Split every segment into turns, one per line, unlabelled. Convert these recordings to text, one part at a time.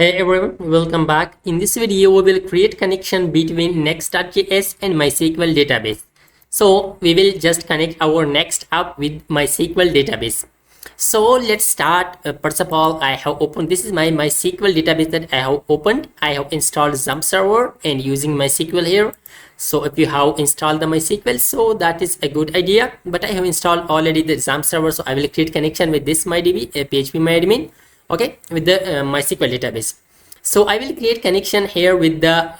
Hey everyone, welcome back. In this video, we will create connection between Next.js and MySQL database. So we will just connect our Next app with MySQL database. So let's start. First of all, I have opened, this is my MySQL database that I have opened. I have installed XAMPP server and using MySQL here. So if you have installed the MySQL, so that is a good idea. But I have installed already the XAMPP server. So I will create connection with this MyDB, PHP MyAdmin. Okay, with the MySQL database. So I will create connection here with the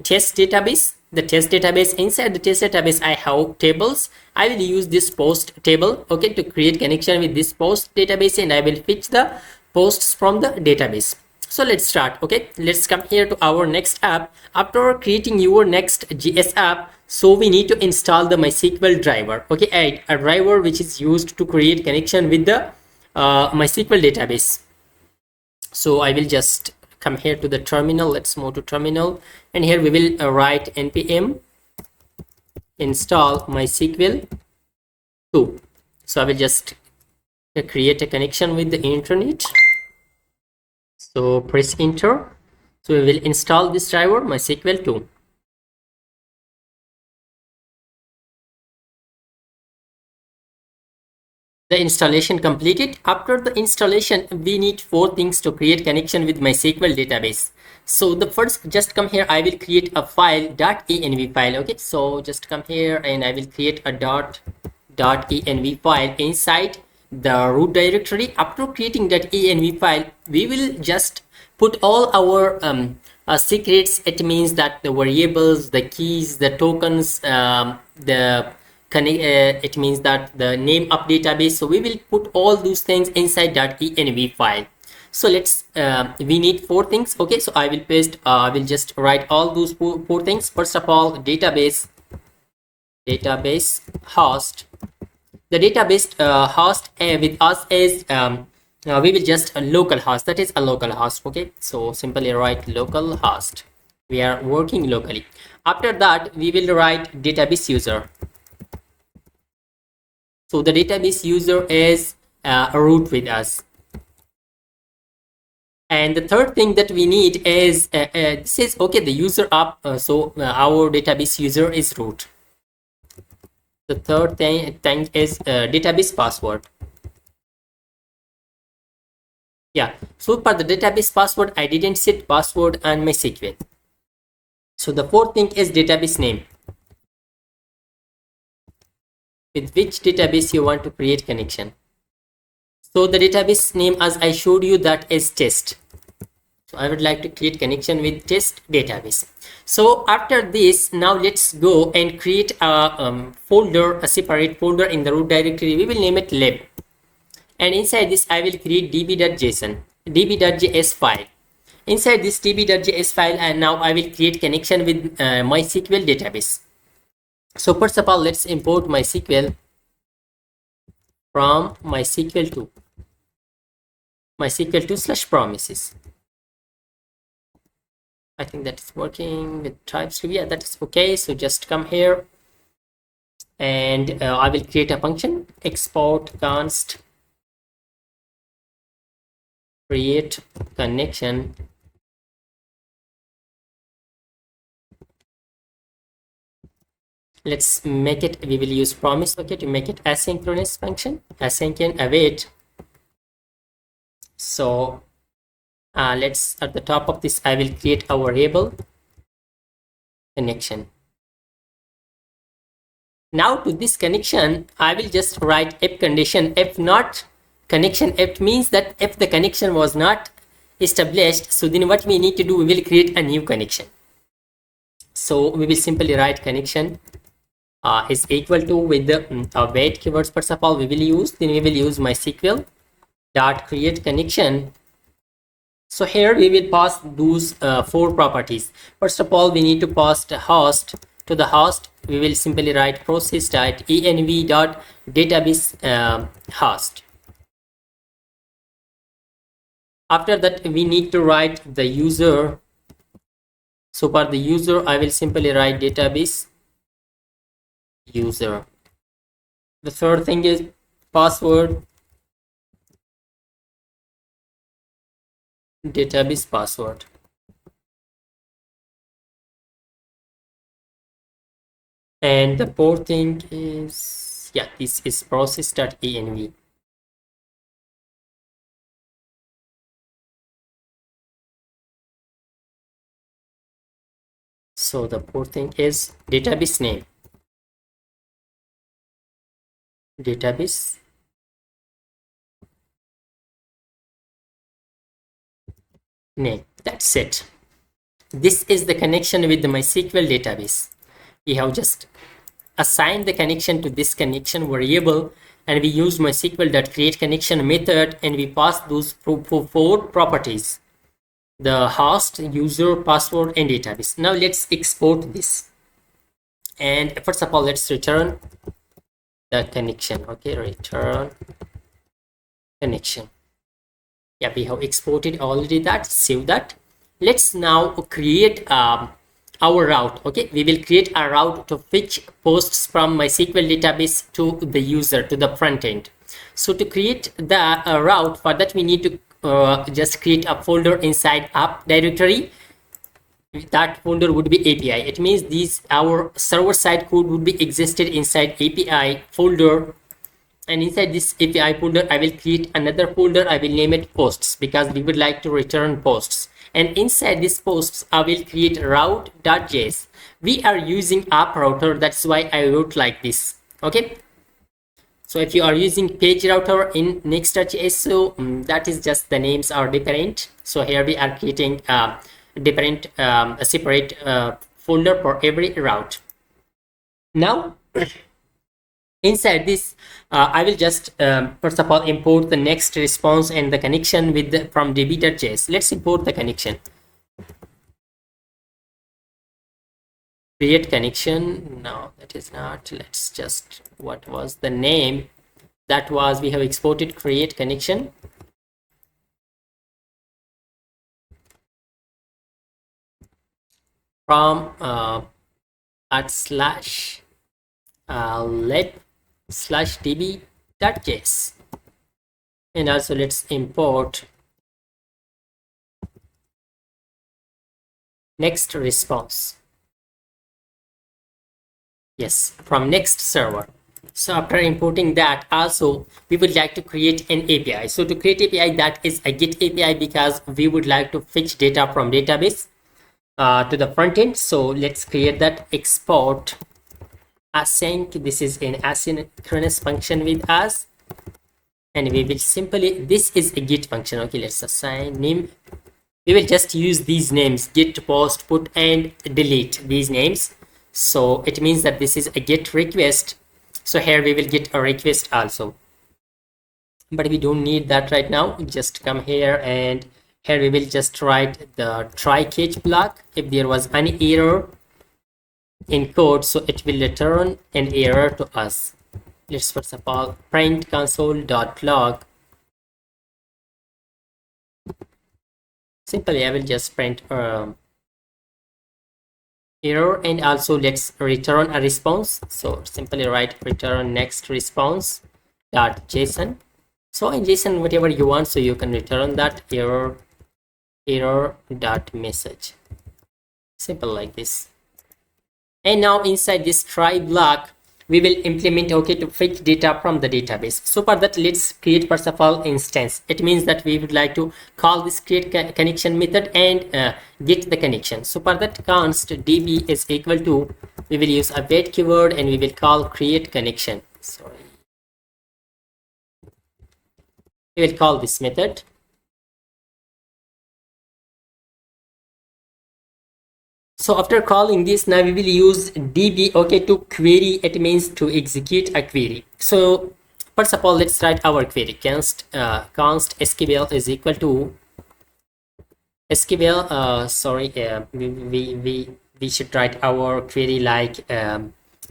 test database. The test database, inside the test database I have tables. I will use this post table, okay, to create connection with this post database, and I will fetch the posts from the database. So let's start. Okay, let's come here to our next app. After creating your next JS app, so we need to install the MySQL driver. Okay, a driver which is used to create connection with the MySQL database. So I will just come here to the terminal. Let's move to terminal, and here we will write npm install MySQL 2. So I will just create a connection with the internet. So press enter. So we will install this driver MySQL 2. The installation completed. After the installation, we need 4 things to create connection with MySQL database. So the first, just come here, I will create a file .env file. Okay, so just come here and I will create a .env file inside the root directory. After creating that env file, we will just put all our secrets. It means that the variables, the keys, the tokens, it means that the name of database. So we will put all those things inside .env file. So let's we need 4 things. Okay, so I will paste, I will just write all those four things. First of all, database host. The database host with us is we will just a local host, that is a local host. Okay, so simply write local host. We are working locally. After that, we will write database user. So the database user is a root with us. And the third thing that we need is this is okay, the user app. So our database user is root. The third thing is database password. Yeah, so for the database password, I didn't set password on MySQL. So the fourth thing is database name, with which database you want to create connection. So the database name, as I showed you, that is test. So I would like to create connection with test database. So after this, now let's go and create a folder, a separate folder in the root directory. We will name it lab, and inside this I will create db.js file. Inside this db.js file, and now I will create connection with MySQL database. So first of all, let's import MySQL from MySQL 2. MySQL 2/promises. I think that is working with TypeScript. Yeah, that is okay. So just come here, and I will create a function, export const create connection. Let's make it, we will use promise, okay, to make it asynchronous function, async and await. So let's, at the top of this, I will create a variable connection. Now to this connection, I will just write if condition, if not connection. If means that if the connection was not established, so then what we need to do, we will create a new connection. So we will simply write connection is equal to, with the await keywords first of all we will use, then we will use MySQL dot create connection. So here we will pass those 4 properties. First of all, we need to pass the host. To the host, we will simply write process.env.database host. After that, we need to write the user. So for the user, I will simply write database user. The third thing is password. The third thing is password database password. And the port thing is, yeah, this is process.env. So the port thing is database name, database name. That's it. This is the connection with the MySQL database. We have just assigned the connection to this connection variable, and we use MySQL.createConnection method, and we pass those four properties: the host, user, password, and database. Now let's export this. And first of all, let's return the connection. Okay, return connection. Yeah, we have exported already that. Save that. Let's now create our route. Okay, we will create a route to fetch posts from MySQL database to the user, to the front end. So to create the route, for that we need to just create a folder inside app directory. That folder would be API. It means these our server side code would be existed inside API folder, and inside this API folder I will create another folder. I will name it posts because we would like to return posts, and inside this posts I will create route.js. We are using app router, that's why I wrote like this. Okay, so if you are using page router in Next.js, so that is just the names are different. So here we are creating different a separate folder for every route. Now inside this I will just first of all import the next response and the connection with from db.js. Let's import the connection, create connection. No, that is not. Let's just, what was the name? That was, we have exported create connection. From @lib/db.js, and also let's import next response. Yes, from next server. So after importing that, also we would like to create an API. So to create API, that is a get API, because we would like to fetch data from database to the front end. So let's create that export async. This is an asynchronous function with us, and we will simply, this is a get function. Okay, let's assign name. We will just use these names: get, post, put, and delete these names. So it means that this is a get request. So here we will get a request also, but we don't need that right now. Just come here, and here we will just write the try catch block. If there was any error in code, so it will return an error to us. Let's first of all print console.log. Simply I will just print error, and also let's return a response. So simply write return next response dot JSON. So in JSON, whatever you want, so you can return that error dot message, simple like this. And now inside this try block we will implement, okay, to fetch data from the database. So for that, let's create first of all instance. It means that we would like to call this create connection method and get the connection. So for that, const db is equal to, we will use a wait keyword, and we will call create connection. Sorry, we will call this method. So after calling this, now we will use db, okay, to query. It means to execute a query. So first of all, let's write our query. Const SQL is equal to SQL. We should write our query like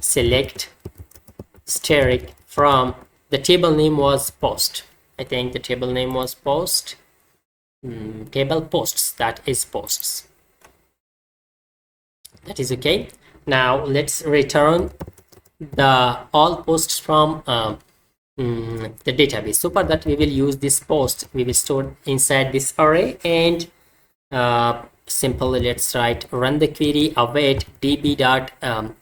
select steric from, the table name was post. I think the table name was post. Table posts, that is posts. That is okay. Now let's return the all posts from the database. So for that, we will use this post. We will store inside this array, and Simply let's write run the query await db dot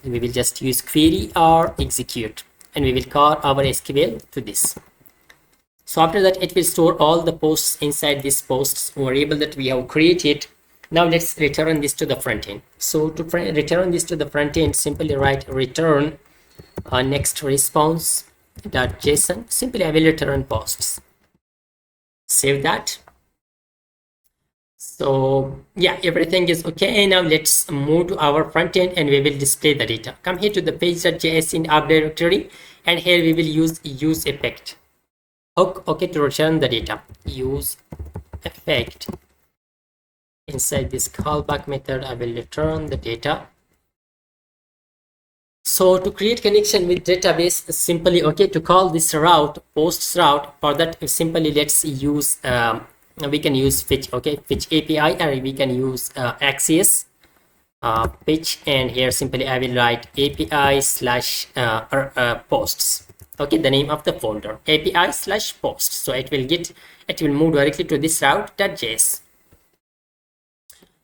we will just use query or execute, and we will call our SQL to this. So after that, it will store all the posts inside this posts variable that we have created. Now let's return this to the front end. So to return this to the front end, simply write return next response dot json. Simply I will return posts. Save that. So yeah, everything is okay. Now let's move to our front end and we will display the data. Come here to the page.js in app directory, and here we will use effect. Okay, to return the data, use effect. Inside this callback method, I will return the data. So to create connection with database, simply to call this route posts route. For that, simply let's use we can use fetch fetch API, or we can use access fetch, and here simply I will write API slash posts. The name of the folder API slash posts. So it will move directly to this route.js.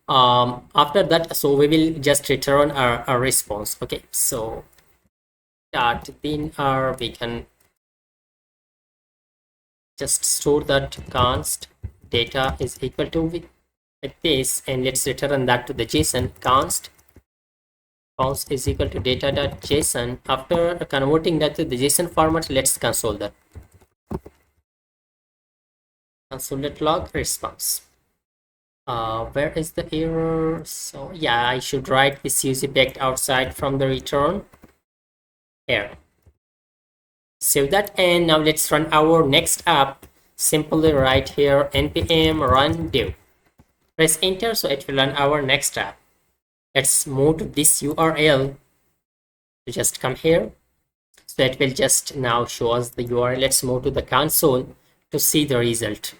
After that, so we will just return our response. So that then we can just store that const data is equal to like this, and let's return that to the JSON. Const is equal to data.json. After converting that to the JSON format, let's console that. Console.log response. Where is the error? So yeah, I should write this use effect outside from the return here. Save that, and now let's run our next app. Simply write here npm run dev. Press enter, so it will run our next app. Let's move to this URL. Just come here, so it will just now show us the URL. Let's move to the console to see the result.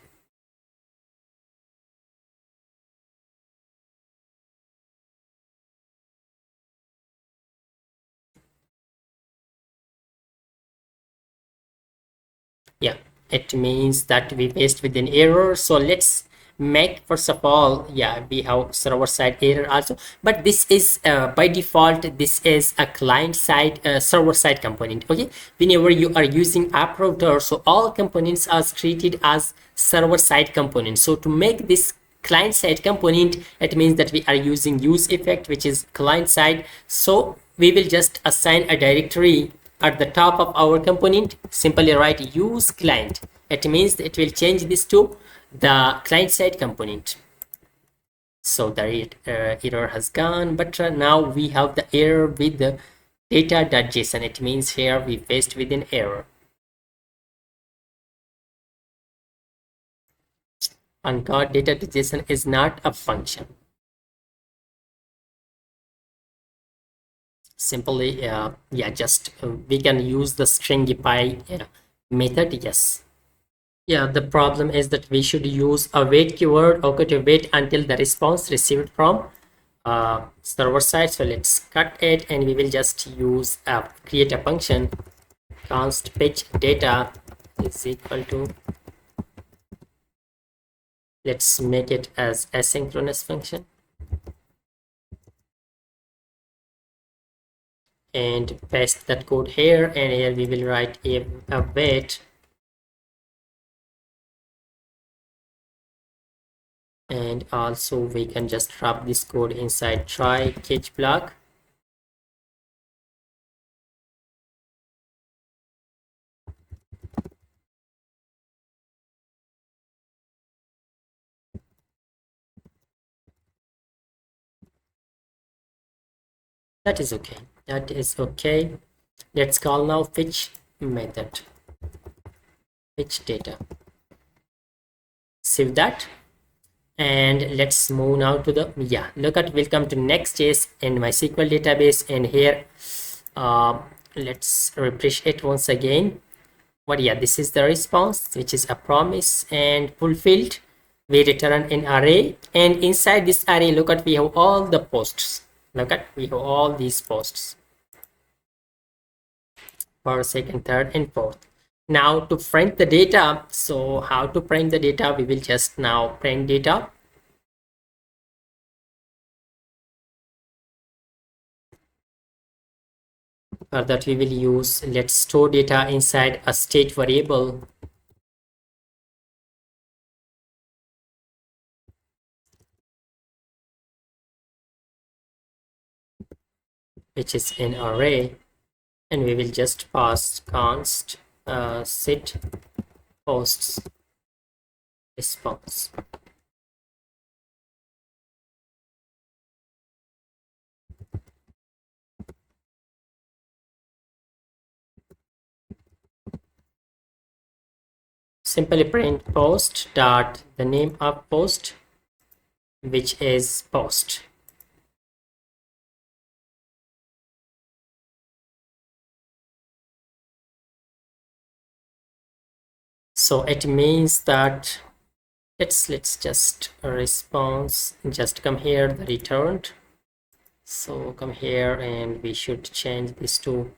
Yeah, it means that we faced with an error. So let's make, first of all, yeah, we have server side error also, but this is by default this is a client side server side component. Whenever you are using app router, so all components are treated as server side components. So to make this client side component, it means that we are using use effect, which is client side. So we will just assign a directory at the top of our component. Simply write use client. It means it will change this to the client side component. So the error has gone, but now we have the error with the data.json. It means here we faced with an error. On God, data.json is not a function. Simply just we can use the stringify method. Yes. Yeah, the problem is that we should use a wait keyword to wait until the response received from server side. So let's cut it, and we will just use create a function const fetch data is equal to, let's make it as asynchronous function, and paste that code here, and here we will write a wait, and also we can just drop this code inside try catch block. That is okay. That is okay. Let's call now fetch method, fetch data. Save that, and let's move now to the look at welcome to Next.js and MySQL database. And here let's refresh it once again. This is the response, which is a promise and fulfilled. We return an array, and inside this array, look at we have all the posts. Look at we have all these posts, first, second, third, and fourth. Now to print the data, so how to print the data? We will just now print data. For that we will use let's store data inside a state variable, which is an array, and we will just pass const sit posts response. Simply print post dot the name of post, which is post. So it means that let's just response, just come here, the returned. So come here and we should change this to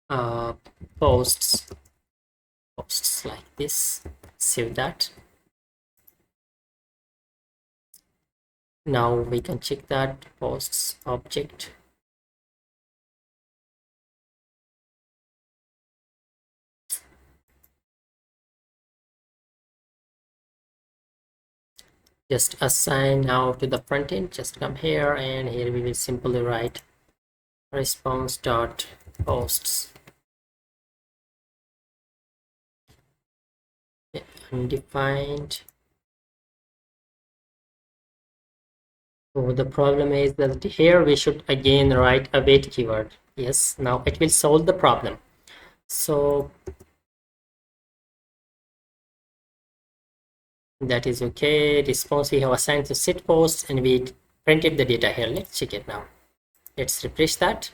uh, posts like this. Save that. Now we can check that posts object. Just assign now to the front end. Just come here and here we will simply write response dot posts undefined. So the problem is that here we should again write await keyword. Yes, now it will solve the problem. So that is okay. Response we have assigned to sit post and we printed the data here. Let's check it now. Let's refresh that.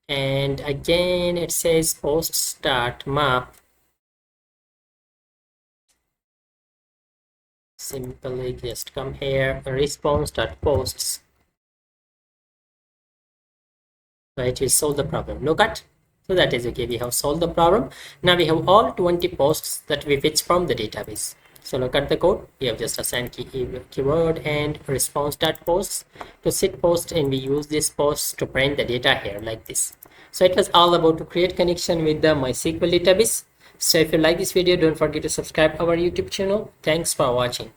And again it says post start map. Simply just come here, response dot posts. So it will solve the problem. Look at. So that is okay. We have solved the problem. Now we have all 20 posts that we fetch from the database. So look at the code. We have just assigned keyword and response dot posts to sit post, and we use this post to print the data here like this. So it was all about to create connection with the MySQL database. So if you like this video, don't forget to subscribe our YouTube channel. Thanks for watching.